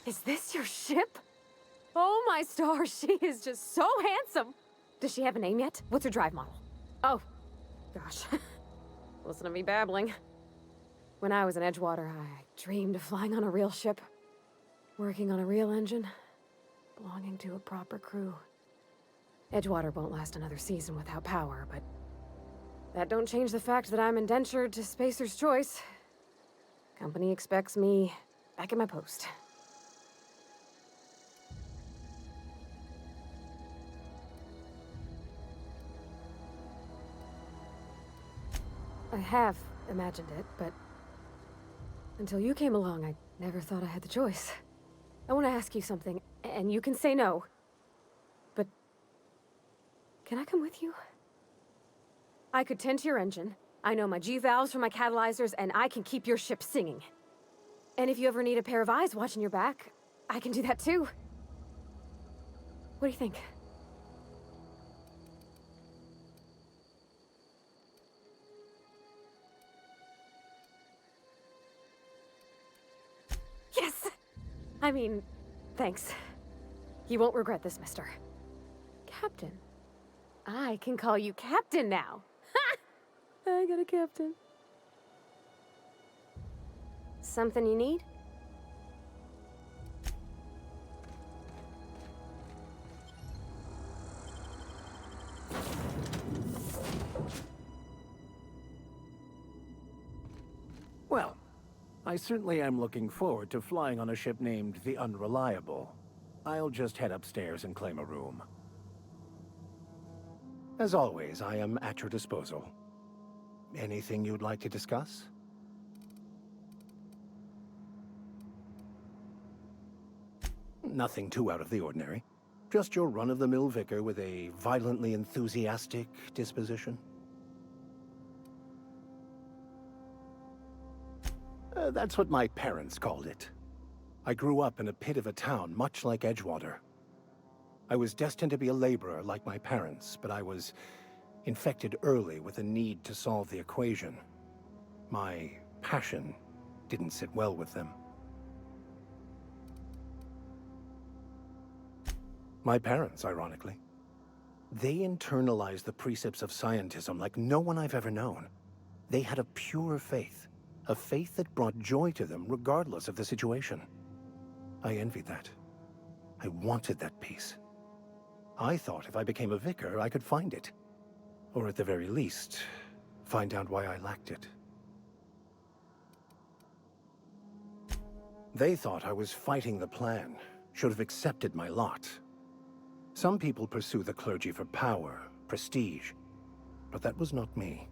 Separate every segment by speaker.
Speaker 1: Is this your ship? Oh my stars, she is just so handsome! Does she have a name yet? What's her drive model? Oh, gosh. Listen to me babbling. When I was in Edgewater, I dreamed of flying on a real ship. Working on a real engine. Belonging to a proper crew. Edgewater won't last another season without power, but that don't change the fact that I'm indentured to Spacer's Choice. Company expects me back at my post. I have imagined it, but until you came along, I never thought I had the choice. I want to ask you something, and you can say no. But can I come with you? I could tend to your engine. I know my G-valves from my catalyzers, and I can keep your ship singing. And if you ever need a pair of eyes watching your back, I can do that too. What do you think? Yes! I mean, thanks. You won't regret this, mister. Captain. I can call you Captain now. Ha! I got a captain. Something you need?
Speaker 2: Well, I certainly am looking forward to flying on a ship named the Unreliable. I'll just head upstairs and claim a room. As always, I am at your disposal. Anything you'd like to discuss? Nothing too out of the ordinary. Just your run-of-the-mill vicar with a violently enthusiastic disposition. That's what my parents called it. I grew up in a pit of a town, much like Edgewater. I was destined to be a laborer like my parents, but I was infected early with a need to solve the equation. My passion didn't sit well with them. My parents, ironically. They internalized the precepts of scientism like no one I've ever known. They had a pure faith. A faith that brought joy to them regardless of the situation. I envied that. I wanted that peace. I thought if I became a vicar, I could find it. Or at the very least, find out why I lacked it. They thought I was fighting the plan, should have accepted my lot. Some people pursue the clergy for power, prestige, but that was not me.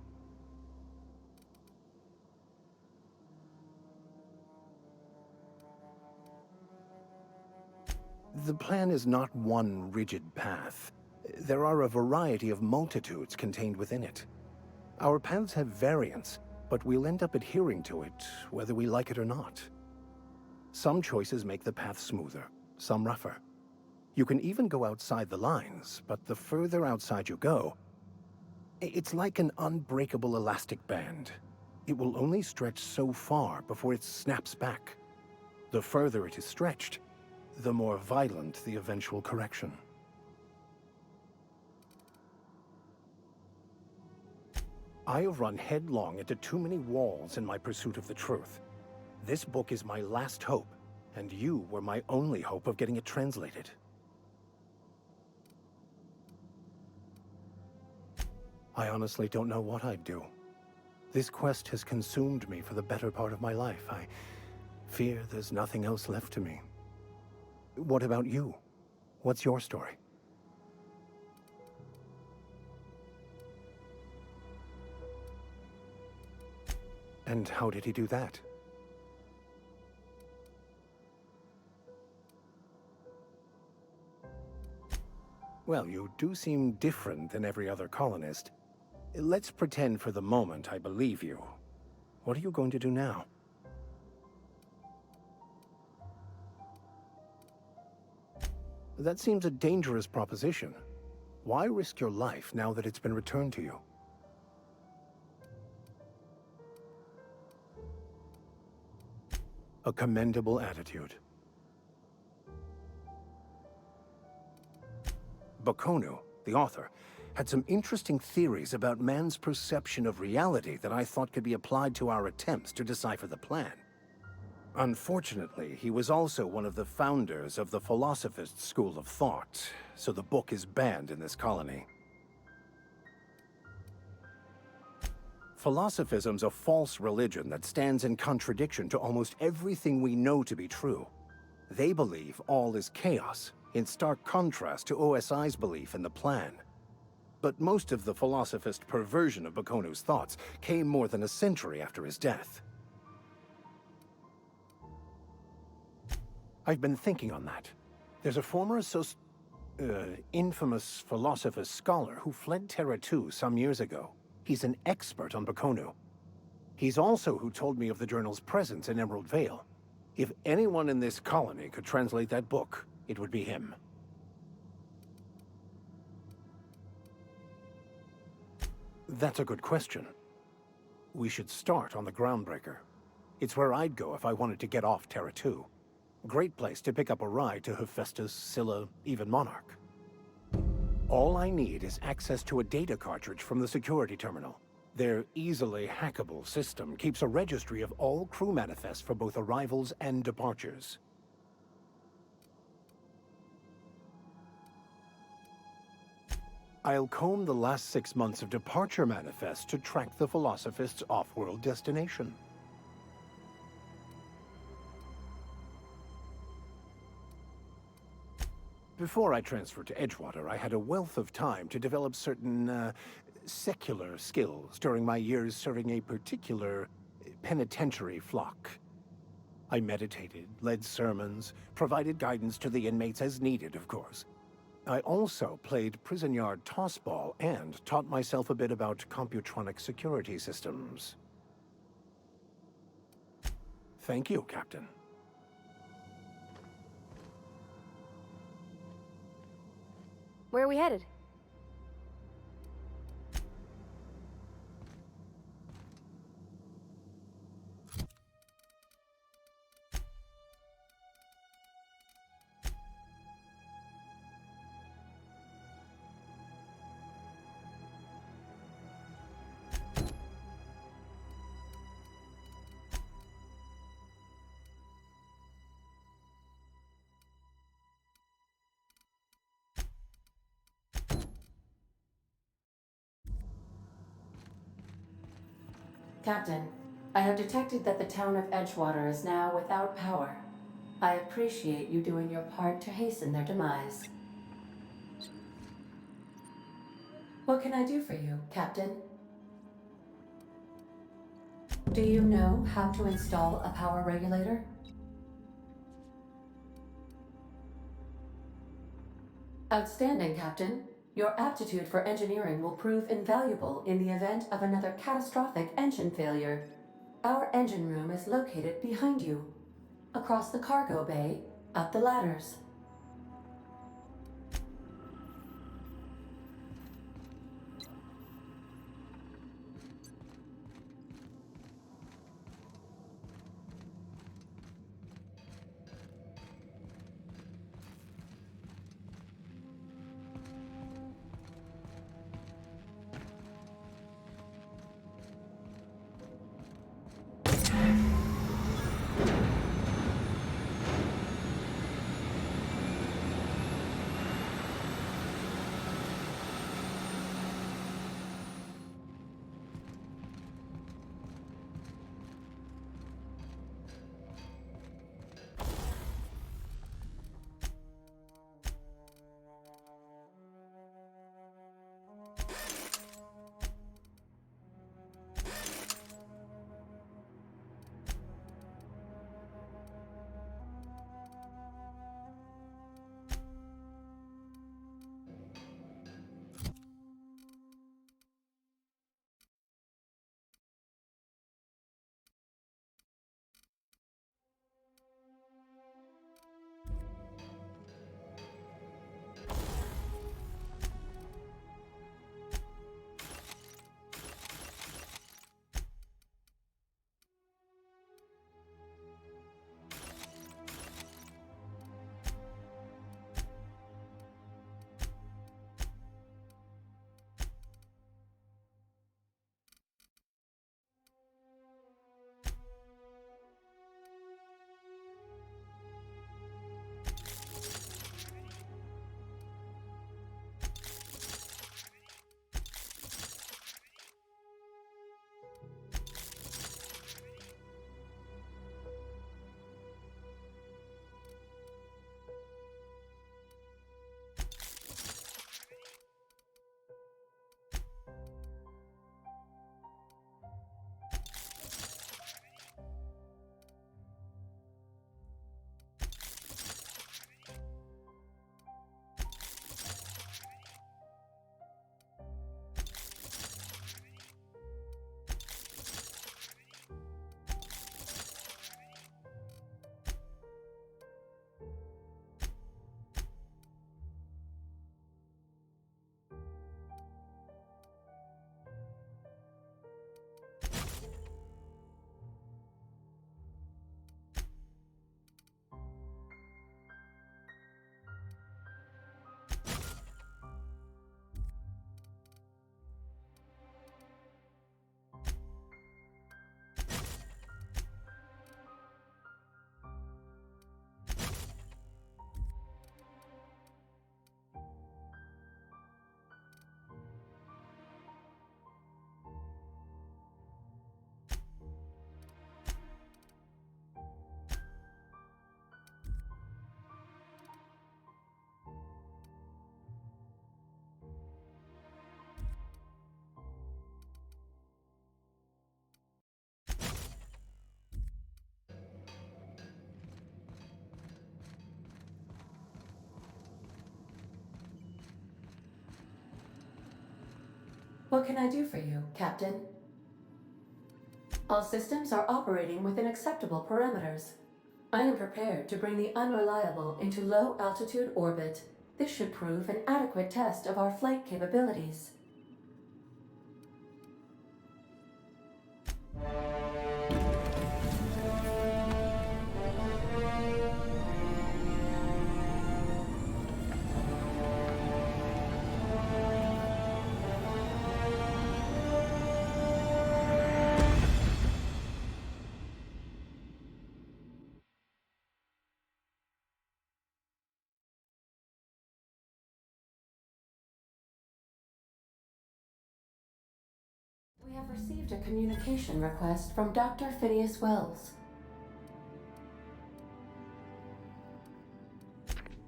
Speaker 2: The plan is not one rigid path. There are a variety of multitudes contained within it. Our paths have variance, but we'll end up adhering to it, whether we like it or not. Some choices make the path smoother, some rougher. You can even go outside the lines, but the further outside you go, it's like an unbreakable elastic band. It will only stretch so far before it snaps back. The further it is stretched, the more violent the eventual correction. I have run headlong into too many walls in my pursuit of the truth. This book is my last hope, and you were my only hope of getting it translated. I honestly don't know what I'd do. This quest has consumed me for the better part of my life. I fear there's nothing else left to me. What about you? What's your story? And how did he do that? Well, you do seem different than every other colonist. Let's pretend for the moment I believe you. What are you going to do now? That seems a dangerous proposition. Why risk your life now that it's been returned to you? A commendable attitude. Bakonu, the author, had some interesting theories about man's perception of reality that I thought could be applied to our attempts to decipher the plan. Unfortunately, he was also one of the founders of the Philosophist school of thought, so the book is banned in this colony. Philosophism's a false religion that stands in contradiction to almost everything we know to be true. They believe all is chaos, in stark contrast to OSI's belief in the plan. But most of the philosophist perversion of Bakonu's thoughts came more than a century after his death. I've been thinking on that. There's a former infamous philosophist scholar who fled Terra 2 some years ago. He's an expert on Bakonu. He's also who told me of the journal's presence in Emerald Vale. If anyone in this colony could translate that book, it would be him. That's a good question. We should start on the Groundbreaker. It's where I'd go if I wanted to get off Terra 2. Great place to pick up a ride to Hephaestus, Scylla, even Monarch. All I need is access to a data cartridge from the security terminal. Their easily hackable system keeps a registry of all crew manifests for both arrivals and departures. I'll comb the last 6 months of departure manifests to track the Philosophist's off-world destination. Before I transferred to Edgewater, I had a wealth of time to develop certain, secular skills during my years serving a particular penitentiary flock. I meditated, led sermons, provided guidance to the inmates as needed, of course. I also played prison yard tossball and taught myself a bit about computronic security systems. Thank you, Captain.
Speaker 1: Where are we headed?
Speaker 3: Captain, I have detected that the town of Edgewater is now without power. I appreciate you doing your part to hasten their demise. What can I do for you, Captain? Do you know how to install a power regulator? Outstanding, Captain. Your aptitude for engineering will prove invaluable in the event of another catastrophic engine failure. Our engine room is located behind you, across the cargo bay, up the ladders. What can I do for you, Captain? All systems are operating within acceptable parameters. I am prepared to bring the unreliable into low-altitude orbit. This should prove an adequate test of our flight capabilities. We have received a communication request from Dr. Phineas Wells.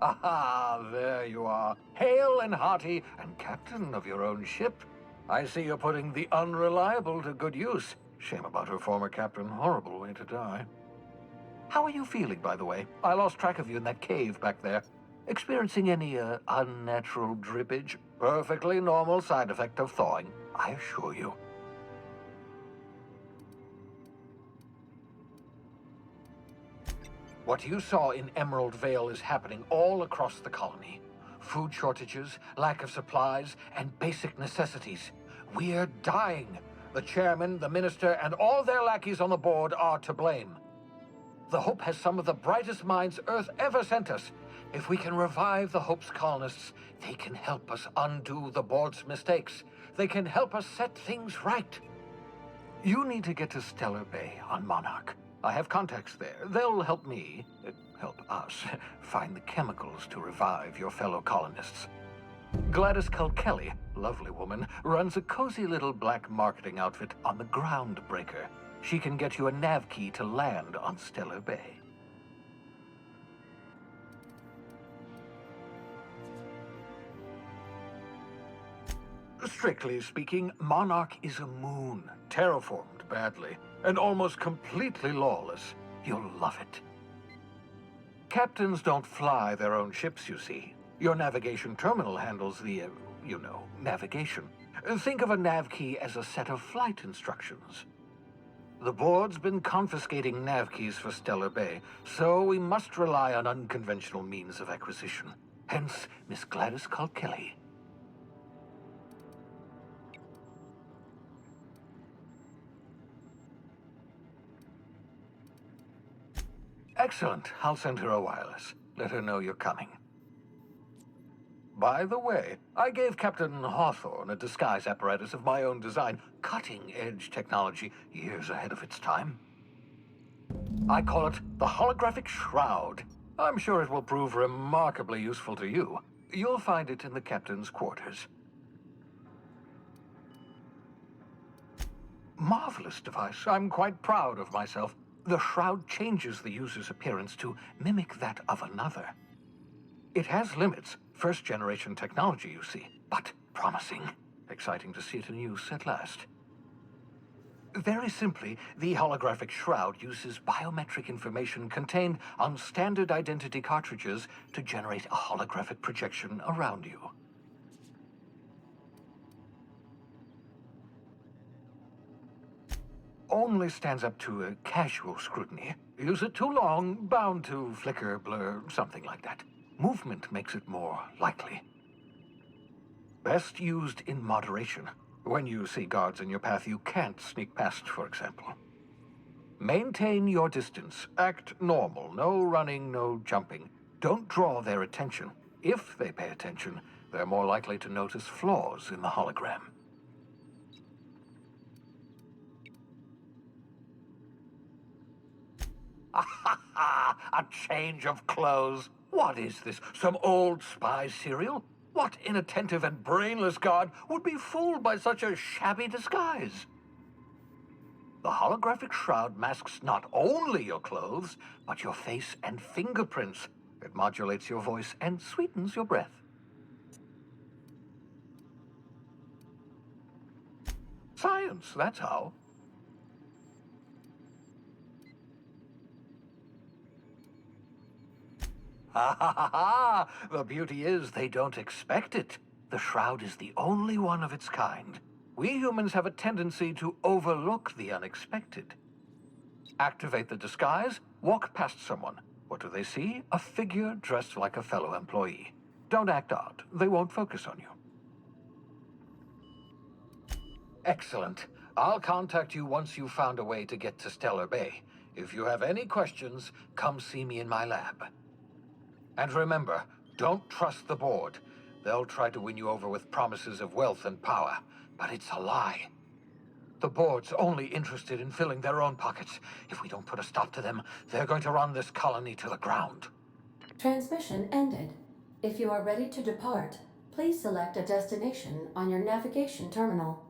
Speaker 4: Ah, there you are, hale and hearty, and captain of your own ship. I see you're putting the unreliable to good use. Shame about her former captain. Horrible way to die. How are you feeling, by the way? I lost track of you in that cave back there. Experiencing any, unnatural drippage? Perfectly normal side effect of thawing, I assure you. What you saw in Emerald Vale is happening all across the colony. Food shortages, lack of supplies, and basic necessities. We're dying. The chairman, the minister, and all their lackeys on the board are to blame. The Hope has some of the brightest minds Earth ever sent us. If we can revive the Hope's colonists, they can help us undo the board's mistakes. They can help us set things right. You need to get to Stellar Bay on Monarch. I have contacts there. They'll help me, help us, find the chemicals to revive your fellow colonists. Gladys Kelly, lovely woman, runs a cozy little black marketing outfit on the Groundbreaker. She can get you a nav key to land on Stellar Bay. Strictly speaking, Monarch is a moon, terraformed badly, and almost completely lawless. You'll love it. Captains don't fly their own ships, you see. Your navigation terminal handles the, navigation. Think of a nav key as a set of flight instructions. The board's been confiscating nav keys for Stellar Bay, so we must rely on unconventional means of acquisition. Hence, Miss Gladys Kelly. Excellent. I'll send her a wireless. Let her know you're coming. By the way, I gave Captain Hawthorne a disguise apparatus of my own design, cutting-edge technology, years ahead of its time. I call it the Holographic Shroud. I'm sure it will prove remarkably useful to you. You'll find it in the captain's quarters. Marvelous device. I'm quite proud of myself. The shroud changes the user's appearance to mimic that of another. It has limits, first-generation technology, you see, but promising. Exciting to see it in use at last. Very simply, the holographic shroud uses biometric information contained on standard identity cartridges to generate a holographic projection around you. Only stands up to a casual scrutiny. Use it too long, bound to flicker, blur, something like that. Movement makes it more likely. Best used in moderation. When you see guards in your path you can't sneak past, for example. Maintain your distance. Act normal. No running, no jumping. Don't draw their attention. If they pay attention, they're more likely to notice flaws in the hologram. A change of clothes. What is this? Some old spy serial? What inattentive and brainless guard would be fooled by such a shabby disguise? The holographic shroud masks not only your clothes, but your face and fingerprints. It modulates your voice and sweetens your breath. Science, that's how. Ha ha ha ha! The beauty is they don't expect it. The shroud is the only one of its kind. We humans have a tendency to overlook the unexpected. Activate the disguise, walk past someone. What do they see? A figure dressed like a fellow employee. Don't act odd. They won't focus on you. Excellent. I'll contact you once you've found a way to get to Stellar Bay. If you have any questions, come see me in my lab. And remember, don't trust the board. They'll try to win you over with promises of wealth and power, but it's a lie. The board's only interested in filling their own pockets. If we don't put a stop to them, they're going to run this colony to the ground.
Speaker 3: Transmission ended. If you are ready to depart, please select a destination on your navigation terminal.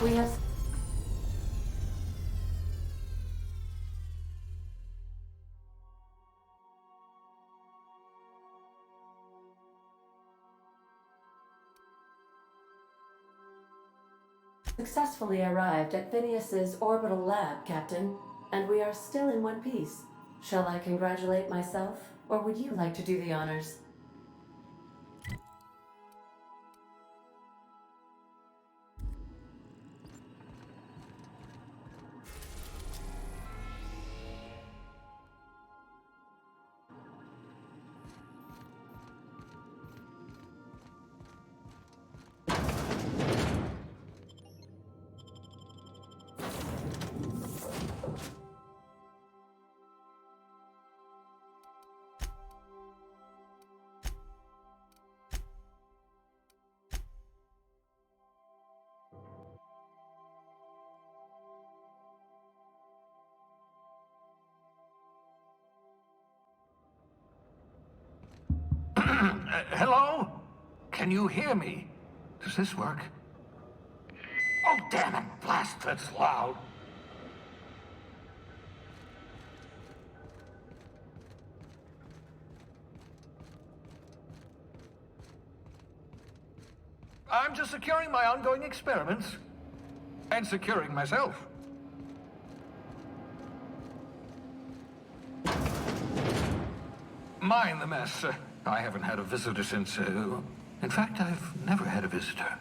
Speaker 3: We have successfully arrived at Phineas's orbital lab, Captain, and we are still in one piece. Shall I congratulate myself, or would you like to do the honors?
Speaker 4: Hello? Can you hear me? Does this work? Oh, damn it! Blast, that's loud. I'm just securing my ongoing experiments. And securing myself. Mind the mess. I haven't had a visitor since, in fact, I've never had a visitor.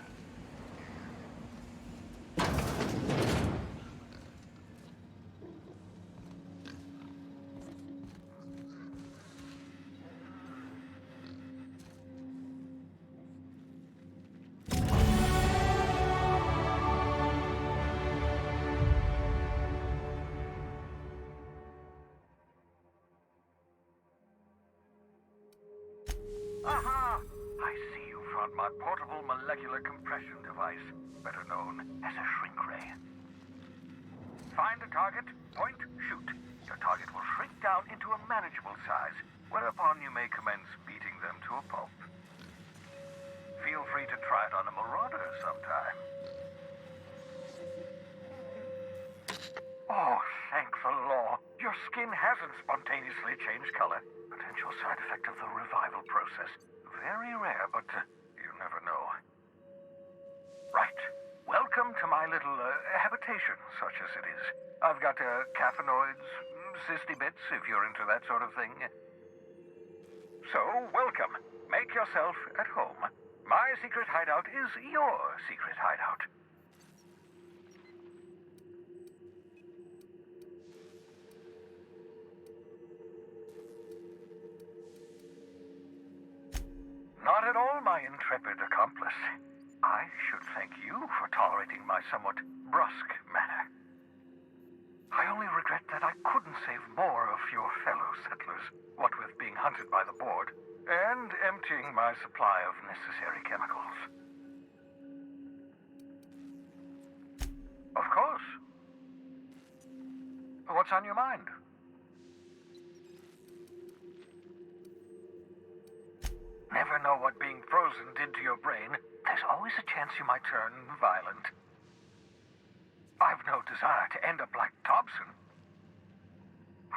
Speaker 4: Aha! I see you found my portable molecular compression device, better known as a shrink ray. Find the target, point, shoot. Your target will shrink down into a manageable size, whereupon you may commence beating them to a pulp. Feel free to try it on a marauder sometime. Oh, thank the law. Your skin hasn't spontaneously changed color. Potential side effect of the revival process. Very rare, but you never know. Right. Welcome to my little habitation, such as it is. I've got caffeinoids, cysty bits, if you're into that sort of thing. So, welcome. Make yourself at home. My secret hideout is your secret hideout. Not at all, my intrepid accomplice. I should thank you for tolerating my somewhat brusque manner. I only regret that I couldn't save more of your fellow settlers, what with being hunted by the board, and emptying my supply of necessary chemicals. Of course. What's on your mind? Never know what being frozen did to your brain. There's always a chance you might turn violent. I've no desire to end up like Dobson.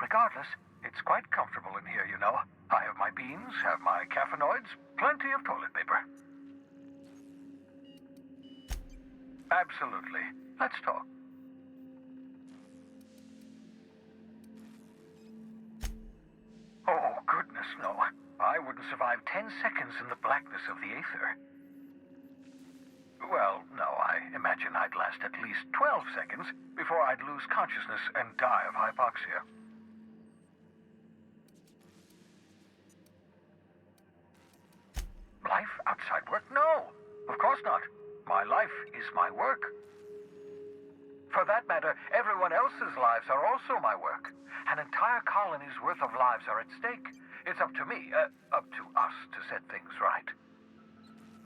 Speaker 4: Regardless, it's quite comfortable in here, you know. I have my beans, have my caffeinoids, plenty of toilet paper. Absolutely. Let's talk. Oh, goodness, no. I wouldn't survive 10 seconds in the blackness of the aether. Well, no, I imagine I'd last at least 12 seconds before I'd lose consciousness and die of hypoxia. Life outside work? No, of course not. My life is my work. For that matter, everyone else's lives are also my work. An entire colony's worth of lives are at stake. It's up to me, up to us to set things right.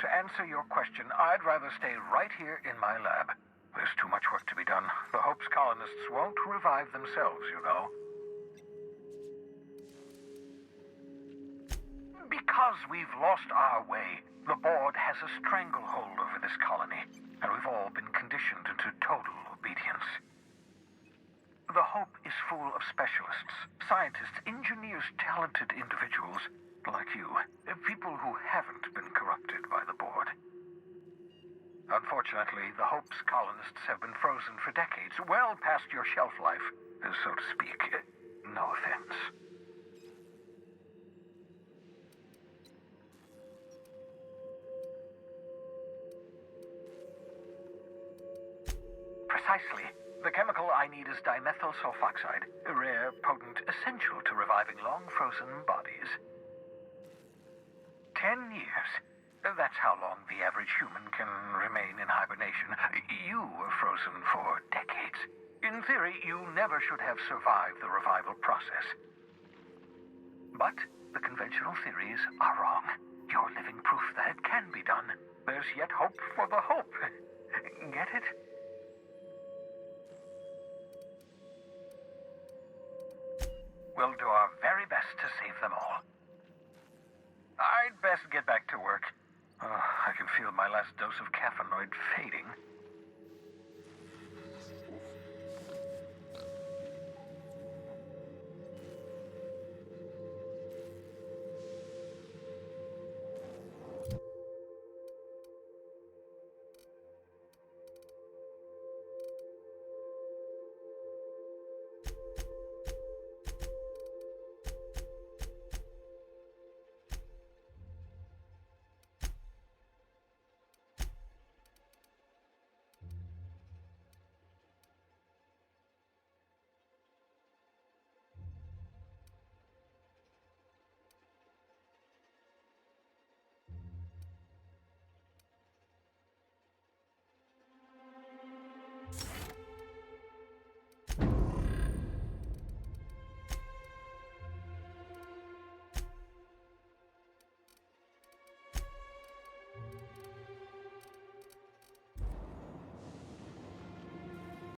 Speaker 4: To answer your question, I'd rather stay right here in my lab. There's too much work to be done. The Hope's colonists won't revive themselves, you know. Because we've lost our way, the board has a stranglehold over this colony. and we've all been conditioned into total obedience. The Hope is full of specialists, scientists, engineers, talented individuals like you, people who haven't been corrupted by the board. Unfortunately, the Hope's colonists have been frozen for decades, well past your shelf life, so to speak. No offense. Precisely. The chemical I need is dimethyl sulfoxide, a rare, potent, essential to reviving long-frozen bodies. 10 years. That's how long the average human can remain in hibernation. You were frozen for decades. In theory, you never should have survived the revival process. But the conventional theories are wrong. You're living proof that it can be done. There's yet hope for the Hope. Get it? We'll do our very best to save them all. I'd best get back to work. I can feel my last dose of caffeinoid fading.